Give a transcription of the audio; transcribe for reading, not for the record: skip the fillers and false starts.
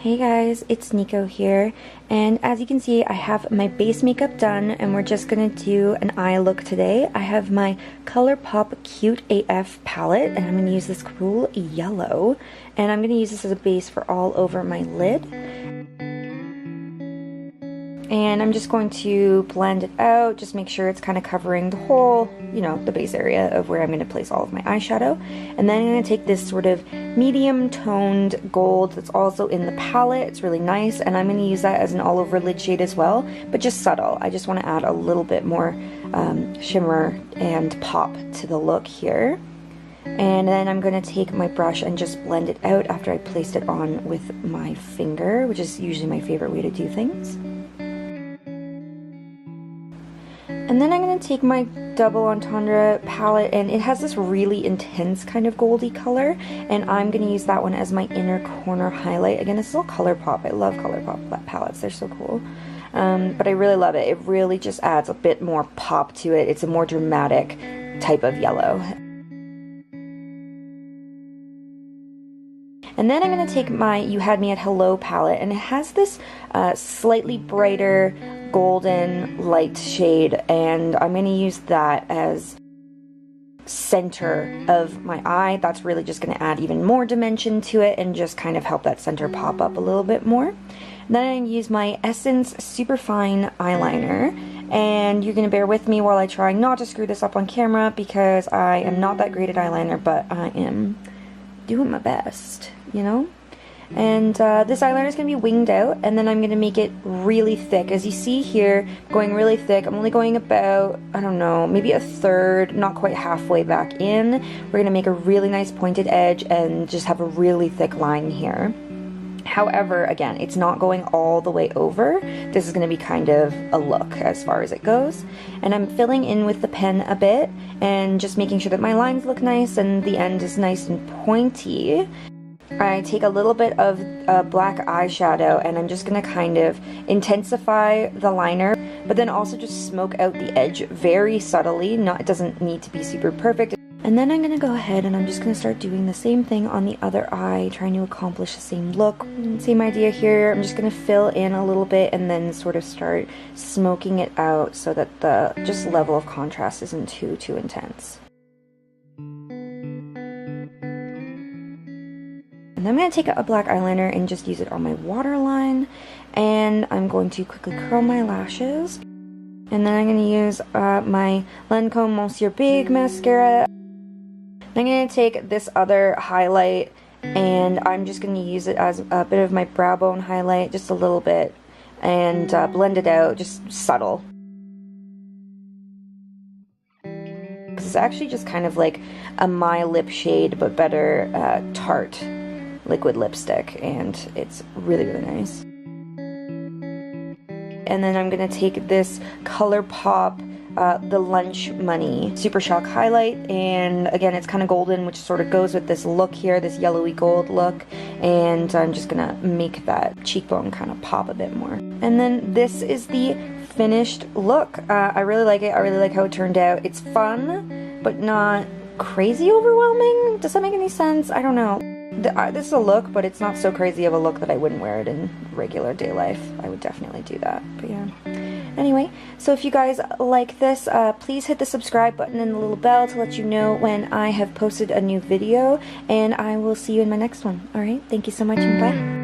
Hey guys, it's Nico here, and as you can see I have my base makeup done and we're just gonna do an eye look today. I have my ColourPop Cute AF palette and I'm gonna use this cool yellow, and I'm gonna use this as a base for all over my lid. And I'm just going to blend it out, just make sure it's kind of covering the whole, the base area of where I'm going to place all of my eyeshadow. And then I'm going to take this sort of medium toned gold that's also in the palette. It's really nice, and I'm going to use that as an all over lid shade as well, but just subtle. I just want to add a little bit more shimmer and pop to the look here. And then I'm going to take my brush and just blend it out after I placed it on with my finger, which is usually my favorite way to do things. And then I'm going to take my Double Entendre palette, and it has this really intense kind of goldy color, and I'm going to use that one as my inner corner highlight. Again, it's all ColourPop. I love ColourPop palettes. They're so cool. But I really love it. It really just adds a bit more pop to it. It's a more dramatic type of yellow. And then I'm going to take my You Had Me at Hello palette, and it has this slightly brighter golden light shade, and I'm going to use that as center of my eye. That's really just going to add even more dimension to it and just kind of help that center pop up a little bit more. And then I'm going to use my Essence Superfine eyeliner, and you're going to bear with me while I try not to screw this up on camera because I am not that great at eyeliner, but I am doing my best, And this eyeliner is going to be winged out, and then I'm going to make it really thick. As you see here, going really thick. I'm only going about, I don't know, maybe a third, not quite halfway back in. We're going to make a really nice pointed edge and just have a really thick line here. However, again, it's not going all the way over. This is going to be kind of a look as far as it goes. And I'm filling in with the pen a bit and just making sure that my lines look nice and the end is nice and pointy. I take a little bit of black eyeshadow and I'm just going to kind of intensify the liner, but then also just smoke out the edge very subtly. It doesn't need to be super perfect. And then I'm going to go ahead and I'm just going to start doing the same thing on the other eye, trying to accomplish the same look. Same idea here. I'm just going to fill in a little bit and then sort of start smoking it out so that the just level of contrast isn't too intense. And then I'm going to take a black eyeliner and just use it on my waterline, and I'm going to quickly curl my lashes. And then I'm going to use my Lancome Monsieur Big mascara. I'm going to take this other highlight and I'm just going to use it as a bit of my brow bone highlight, just a little bit, and blend it out, just subtle. It's actually just kind of like a My Lip shade, but better tarte liquid lipstick, and it's really nice. And then I'm going to take this ColourPop the Lunch Money Super Shock highlight, and again it's kind of golden, which sort of goes with this look here, this yellowy gold look, and I'm just gonna make that cheekbone kind of pop a bit more. And then this is the finished look. I really like it. I really like how it turned out. It's fun but not crazy overwhelming. Does that make any sense? I don't know. This is a look, but it's not so crazy of a look that I wouldn't wear it in regular day life. I would definitely do that, but yeah. Anyway, so if you guys like this, please hit the subscribe button and the little bell to let you know when I have posted a new video, and I will see you in my next one. Alright, thank you so much, and bye.